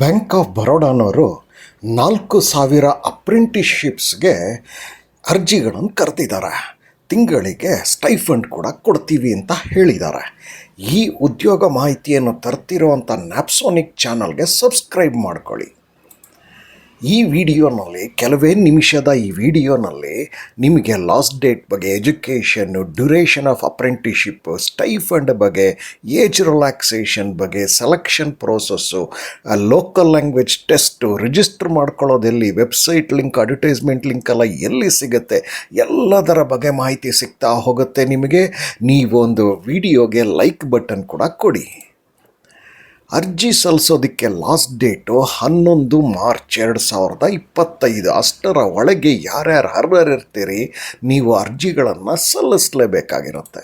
Bank of ಬರೋಡಾನವರು 4,000 ಅಪ್ರೆಂಟಿಸ್ಶಿಪ್ಸ್ಗೆ ಅರ್ಜಿಗಳನ್ನು ಕರೆದಿದ್ದಾರೆ. ತಿಂಗಳಿಗೆ ಸ್ಟೈಫಂಡ್ ಕೂಡ ಕೊಡ್ತೀವಿ ಅಂತ ಹೇಳಿದ್ದಾರೆ. ಈ ಉದ್ಯೋಗ ಮಾಹಿತಿಯನ್ನು ತರ್ತಿರೋವಂಥ ನ್ಯಾಪ್ಸೋನಿಕ್ ಚಾನಲ್ಗೆ ಸಬ್ಸ್ಕ್ರೈಬ್ ಮಾಡ್ಕೊಳ್ಳಿ. ಈ ವಿಡಿಯೋನಲ್ಲಿ ಕೆಲವೇ ನಿಮಿಷದ ಈ ವಿಡಿಯೋನಲ್ಲಿ ನಿಮಗೆ ಲಾಸ್ಟ್ ಡೇಟ್ ಬಗ್ಗೆ, ಎಜುಕೇಷನ್ನು, ಡ್ಯೂರೇಷನ್ ಆಫ್ ಅಪ್ರೆಂಟಿಸ್ಶಿಪ್, ಸ್ಟೈಫಂಡ್ ಬಗ್ಗೆ, ಏಜ್ ರಿಲ್ಯಾಕ್ಸೇಷನ್ ಬಗ್ಗೆ, selection process, local language test, register ಮಾಡ್ಕೊಳ್ಳೋದೆಲ್ಲಿ, ವೆಬ್ಸೈಟ್ ಲಿಂಕ್, ಅಡ್ವರ್ಟೈಸ್ಮೆಂಟ್ ಲಿಂಕ್ ಎಲ್ಲ ಎಲ್ಲಿ ಸಿಗುತ್ತೆ, ಎಲ್ಲದರ ಬಗ್ಗೆ ಮಾಹಿತಿ ಸಿಗ್ತಾ ಹೋಗುತ್ತೆ ನಿಮಗೆ. ನೀವೊಂದು ವಿಡಿಯೋಗೆ ಲೈಕ್ ಬಟನ್ ಕೂಡ ಕೊಡಿ. ಅರ್ಜಿ ಸಲ್ಲಿಸೋದಕ್ಕೆ ಲಾಸ್ಟ್ ಡೇಟು 11 ಮಾರ್ಚ್ 2025. ಅಷ್ಟರ ಒಳಗೆ ಯಾರ್ಯಾರು ಅರ್ಹರಿರ್ತೀರಿ ನೀವು ಅರ್ಜಿಗಳನ್ನು ಸಲ್ಲಿಸಲೇಬೇಕಾಗಿರುತ್ತೆ.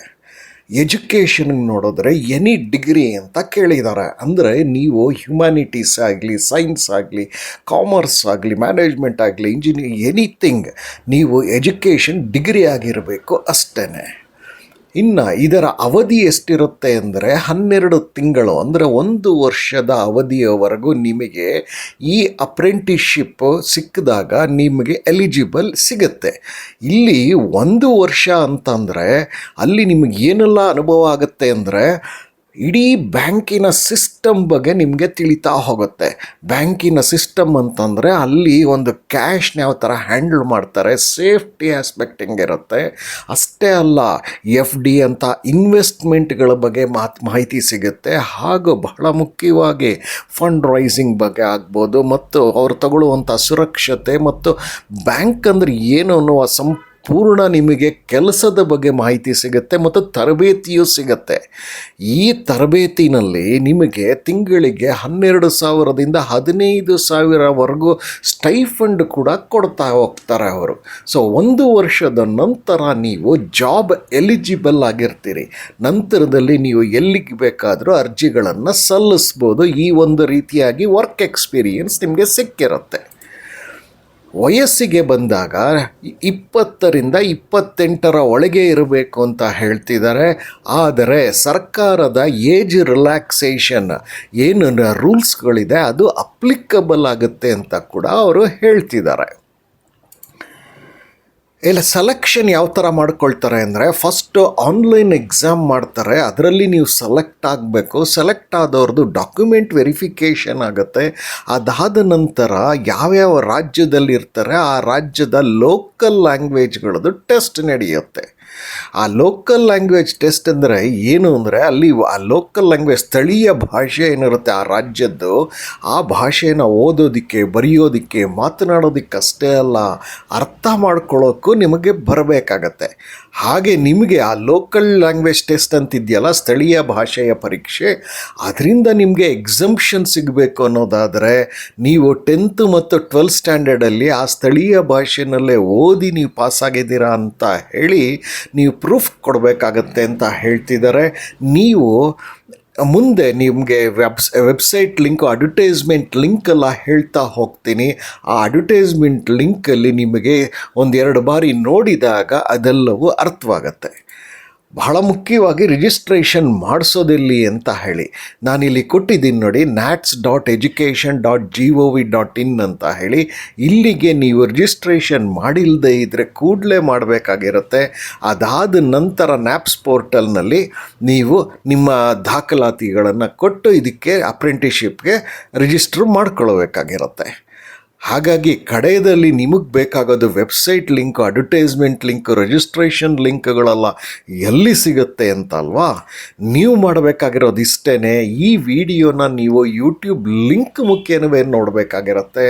ಎಜುಕೇಷನ್ಗೆ ನೋಡಿದ್ರೆ ಎನಿ ಡಿಗ್ರಿ ಅಂತ ಕೇಳಿದ್ದಾರೆ. ಅಂದರೆ ನೀವು ಹ್ಯುಮ್ಯಾನಿಟೀಸ್ ಆಗಲಿ, ಸೈನ್ಸ್ ಆಗಲಿ, ಕಾಮರ್ಸ್ ಆಗಲಿ, ಮ್ಯಾನೇಜ್ಮೆಂಟ್ ಆಗಲಿ, ಇಂಜಿನಿಯರಿಂಗ್, ಎನಿಥಿಂಗ್, ನೀವು ಎಜುಕೇಷನ್ ಡಿಗ್ರಿ ಆಗಿರಬೇಕು ಅಷ್ಟೇ. ಇನ್ನು ಇದರ ಅವಧಿ ಎಷ್ಟಿರುತ್ತೆ ಅಂದರೆ 12 ತಿಂಗಳು, ಅಂದರೆ 1 ವರ್ಷದ ಅವಧಿಯವರೆಗೂ ನಿಮಗೆ ಈ ಅಪ್ರೆಂಟಿಸ್ಶಿಪ್ ಸಿಕ್ಕಿದಾಗ ನಿಮಗೆ ಎಲಿಜಿಬಲ್ ಸಿಗುತ್ತೆ. ಇಲ್ಲಿ 1 ವರ್ಷ ಅಂತಂದರೆ ಅಲ್ಲಿ ನಿಮಗೆ ಏನೆಲ್ಲ ಅನುಭವ ಆಗುತ್ತೆ ಅಂದರೆ ಇಡೀ ಬ್ಯಾಂಕಿನ ಸಿಸ್ಟಮ್ ಬಗ್ಗೆ ನಿಮಗೆ ತಿಳಿತಾ ಹೋಗುತ್ತೆ. ಬ್ಯಾಂಕಿನ ಸಿಸ್ಟಮ್ ಅಂತಂದರೆ ಅಲ್ಲಿ ಒಂದು ಕ್ಯಾಶ್ನ ಯಾವ ಥರ ಹ್ಯಾಂಡಲ್ ಮಾಡ್ತಾರೆ, ಸೇಫ್ಟಿ ಆಸ್ಪೆಕ್ಟ್ ಹೆಂಗಿರುತ್ತೆ, ಅಷ್ಟೇ ಅಲ್ಲ FD ಅಂತ ಇನ್ವೆಸ್ಟ್ಮೆಂಟ್ಗಳ ಬಗ್ಗೆ ಮಾಹಿತಿ ಸಿಗುತ್ತೆ. ಹಾಗೂ ಬಹಳ ಮುಖ್ಯವಾಗಿ ಫಂಡ್ ರೈಸಿಂಗ್ ಬಗ್ಗೆ ಆಗ್ಬೋದು, ಮತ್ತು ಅವ್ರು ತಗೊಳ್ಳುವಂಥ ಸುರಕ್ಷತೆ ಮತ್ತು ಬ್ಯಾಂಕ್ ಅಂದರೆ ಏನು ಅನ್ನುವ ಪೂರ್ಣ ನಿಮಗೆ ಕೆಲಸದ ಬಗ್ಗೆ ಮಾಹಿತಿ ಸಿಗುತ್ತೆ ಮತ್ತು ತರಬೇತಿಯೂ ಸಿಗುತ್ತೆ. ಈ ತರಬೇತಿನಲ್ಲಿ ನಿಮಗೆ ತಿಂಗಳಿಗೆ 12,000ದಿಂದ 15,000ವರೆಗೂ ಸ್ಟೈಫಂಡ್ ಕೂಡ ಕೊಡ್ತಾ ಹೋಗ್ತಾರೆ ಅವರು. ಸೊ 1 ವರ್ಷದ ನಂತರ ನೀವು ಜಾಬ್ ಎಲಿಜಿಬಲ್ ಆಗಿರ್ತೀರಿ. ನಂತರದಲ್ಲಿ ನೀವು ಎಲ್ಲಿಗೆ ಬೇಕಾದರೂ ಅರ್ಜಿಗಳನ್ನು ಸಲ್ಲಿಸ್ಬೋದು. ಈ ಒಂದು ರೀತಿಯಾಗಿ ವರ್ಕ್ ಎಕ್ಸ್ಪೀರಿಯನ್ಸ್ ನಿಮಗೆ ಸಿಕ್ಕಿರುತ್ತೆ. ವಯಸ್ಸಿಗೆ ಬಂದಾಗ 20ರಿಂದ 28 ಒಳಗೆ ಇರಬೇಕು ಅಂತ ಹೇಳ್ತಿದ್ದಾರೆ. ಆದರೆ ಸರ್ಕಾರದ ಏಜ್ ರಿಲ್ಯಾಕ್ಸೇಷನ್ ಏನು ರೂಲ್ಸ್ಗಳಿದೆ ಅದು ಅಪ್ಲಿಕಬಲ್ ಆಗುತ್ತೆ ಅಂತ ಕೂಡ ಅವರು ಹೇಳ್ತಿದ್ದಾರೆ. ಇಲ್ಲ ಸೆಲೆಕ್ಷನ್ ಯಾವ ಥರ ಮಾಡ್ಕೊಳ್ತಾರೆ ಅಂದರೆ ಫಸ್ಟು ಆನ್ಲೈನ್ ಎಕ್ಸಾಮ್ ಮಾಡ್ತಾರೆ. ಅದರಲ್ಲಿ ನೀವು ಸೆಲೆಕ್ಟ್ ಆಗಬೇಕು. ಸೆಲೆಕ್ಟ್ ಆದವ್ರದ್ದು ಡಾಕ್ಯುಮೆಂಟ್ ವೆರಿಫಿಕೇಷನ್ ಆಗುತ್ತೆ. ಅದಾದ ನಂತರ ಯಾವ್ಯಾವ ರಾಜ್ಯದಲ್ಲಿ ಇರ್ತಾರೆ ಆ ರಾಜ್ಯದ ಲೋಕಲ್ ಲ್ಯಾಂಗ್ವೇಜ್ಗಳದ್ದು ಟೆಸ್ಟ್ ನಡೆಯುತ್ತೆ. ಆ ಲೋಕಲ್ ಲ್ಯಾಂಗ್ವೇಜ್ ಟೆಸ್ಟ್ ಅಂದರೆ ಏನು ಅಂದರೆ ಅಲ್ಲಿ ಆ ಲೋಕಲ್ ಲ್ಯಾಂಗ್ವೇಜ್ ಸ್ಥಳೀಯ ಭಾಷೆ ಏನಿರುತ್ತೆ ಆ ರಾಜ್ಯದ್ದು, ಆ ಭಾಷೆನ ಓದೋದಕ್ಕೆ, ಬರೆಯೋದಕ್ಕೆ, ಮಾತನಾಡೋದಕ್ಕೆ ಅಷ್ಟೇ ಅಲ್ಲ ಅರ್ಥ ಮಾಡ್ಕೊಳ್ಳೋಕ್ಕೂ ನಿಮಗೆ ಬರಬೇಕಾಗತ್ತೆ. ಹಾಗೆ ನಿಮಗೆ ಆ ಲೋಕಲ್ ಲ್ಯಾಂಗ್ವೇಜ್ ಟೆಸ್ಟ್ ಅಂತಿದೆಯಲ್ಲ, ಸ್ಥಳೀಯ ಭಾಷೆಯ ಪರೀಕ್ಷೆ, ಅದರಿಂದ ನಿಮಗೆ ಎಕ್ಸಂಪ್ಷನ್ ಸಿಗಬೇಕು ಅನ್ನೋದಾದರೆ ನೀವು 10th ಮತ್ತು 12th ಸ್ಟ್ಯಾಂಡರ್ಡಲ್ಲಿ ಆ ಸ್ಥಳೀಯ ಭಾಷೆನಲ್ಲೇ ಓದಿ ನೀವು ಪಾಸಾಗಿದ್ದೀರಾ ಅಂತ ಹೇಳಿ ನೀವು ಪ್ರೂಫ್ ಕೊಡಬೇಕಾಗತ್ತೆ ಅಂತ ಹೇಳ್ತಿದ್ದಾರೆ. ನೀವು ಮುಂದೆ ನಿಮಗೆ ವೆಬ್ಸೈಟ್ ಲಿಂಕು, ಅಡ್ವರ್ಟೈಸ್ಮೆಂಟ್ ಲಿಂಕೆಲ್ಲ ಹೇಳ್ತಾ ಹೋಗ್ತೀನಿ. ಆ ಅಡ್ವರ್ಟೈಸ್ಮೆಂಟ್ ಲಿಂಕಲ್ಲಿ ನಿಮಗೆ 1-2 ಬಾರಿ ನೋಡಿದಾಗ ಅದೆಲ್ಲವೂ ಅರ್ಥವಾಗತ್ತೆ. ಬಹಳ ಮುಖ್ಯವಾಗಿ ರಿಜಿಸ್ಟ್ರೇಷನ್ ಮಾಡಿಸೋದೆಲ್ಲಿ ಅಂತ ಹೇಳಿ ನಾನಿಲ್ಲಿ ಕೊಟ್ಟಿದ್ದೀನಿ ನೋಡಿ, nats.education.gov.in ಅಂತ ಹೇಳಿ. ಇಲ್ಲಿಗೆ ನೀವು ರಿಜಿಸ್ಟ್ರೇಷನ್ ಮಾಡಿಲ್ಲದೆ ಇದ್ದರೆ ಕೂಡಲೇ ಮಾಡಬೇಕಾಗಿರುತ್ತೆ. ಅದಾದ ನಂತರ ನ್ಯಾಪ್ಸ್ ಪೋರ್ಟಲ್ನಲ್ಲಿ ನೀವು ನಿಮ್ಮ ದಾಖಲಾತಿಗಳನ್ನು ಕೊಟ್ಟು ಇದಕ್ಕೆ ಅಪ್ರೆಂಟಿಸ್ಶಿಪ್ಗೆ ರಿಜಿಸ್ಟರ್ ಮಾಡ್ಕೊಳ್ಬೇಕಾಗಿರುತ್ತೆ. ಹಾಗಾಗಿ ಕಡೆಯದಲ್ಲಿ ನಿಮಗೆ ಬೇಕಾಗೋದು website link, advertisement link, registration ಲಿಂಕ್ಗಳೆಲ್ಲ ಎಲ್ಲಿ ಸಿಗುತ್ತೆ ಅಂತ ಅಲ್ವಾ. ನೀವು ಮಾಡಬೇಕಾಗಿರೋದು ಇಷ್ಟೇ. ಈ ವಿಡಿಯೋನ ನೀವು ಯೂಟ್ಯೂಬ್ ಲಿಂಕ್ ಮುಖೇನವೇ ನೋಡಬೇಕಾಗಿರುತ್ತೆ.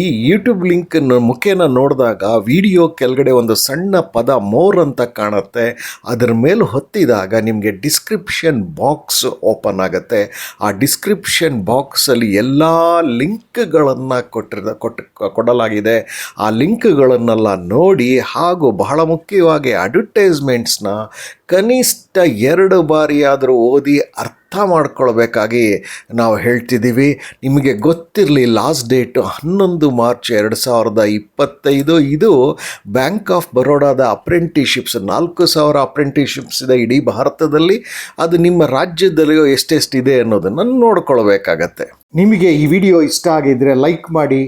ಈ ಯೂಟ್ಯೂಬ್ ಲಿಂಕ್ ಮುಖೇನ ನೋಡಿದಾಗ ವಿಡಿಯೋ ಕೆಳಗಡೆ ಒಂದು ಸಣ್ಣ ಪದ ಮೋರ್ ಅಂತ ಕಾಣುತ್ತೆ. ಅದರ ಮೇಲೆ ಹೊತ್ತಿದಾಗ ನಿಮಗೆ ಡಿಸ್ಕ್ರಿಪ್ಷನ್ ಬಾಕ್ಸ್ ಓಪನ್ ಆಗುತ್ತೆ. ಆ ಡಿಸ್ಕ್ರಿಪ್ಷನ್ ಬಾಕ್ಸಲ್ಲಿ ಎಲ್ಲ ಲಿಂಕ್ಗಳನ್ನು ಕೊಡಲಾಗಿದೆ. ಆ ಲಿಂಕ್ಗಳನ್ನೆಲ್ಲ ನೋಡಿ, ಹಾಗೂ ಬಹಳ ಮುಖ್ಯವಾಗಿ ಅಡ್ವರ್ಟೈಸ್ಮೆಂಟ್ಸ್ನ ಕನಿಷ್ಠ 2 ಬಾರಿಯಾದರೂ ಓದಿ ಅರ್ಥ ಅರ್ಥ ಮಾಡ್ಕೊಳ್ಬೇಕಾಗಿ ನಾವು ಹೇಳ್ತಿದ್ದೀವಿ. ನಿಮಗೆ ಗೊತ್ತಿರಲಿ, ಲಾಸ್ಟ್ ಡೇಟು 11 ಮಾರ್ಚ್ 2025. ಇದು ಬ್ಯಾಂಕ್ ಆಫ್ ಬರೋಡಾದ ಅಪ್ರೆಂಟಿಸ್ಶಿಪ್ಸ್ 4,000 ಅಪ್ರೆಂಟಿಸ್ಶಿಪ್ಸ್ ಇದೆ ಇಡೀ ಭಾರತದಲ್ಲಿ. ಅದು ನಿಮ್ಮ ರಾಜ್ಯದಲ್ಲಿ ಎಷ್ಟೆಷ್ಟಿದೆ ಅನ್ನೋದನ್ನು ನೋಡ್ಕೊಳ್ಬೇಕಾಗತ್ತೆ. ನಿಮಗೆ ಈ ವಿಡಿಯೋ ಇಷ್ಟ ಆಗಿದ್ದರೆ ಲೈಕ್ ಮಾಡಿ,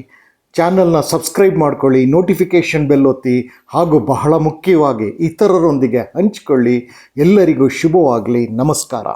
ಚಾನಲ್ನ ಸಬ್ಸ್ಕ್ರೈಬ್ ಮಾಡ್ಕೊಳ್ಳಿ, ನೋಟಿಫಿಕೇಷನ್ ಬೆಲ್ ಒತ್ತಿ, ಹಾಗೂ ಬಹಳ ಮುಖ್ಯವಾಗಿ ಇತರರೊಂದಿಗೆ ಹಂಚಿಕೊಳ್ಳಿ. ಎಲ್ಲರಿಗೂ ಶುಭವಾಗಲಿ. ನಮಸ್ಕಾರ.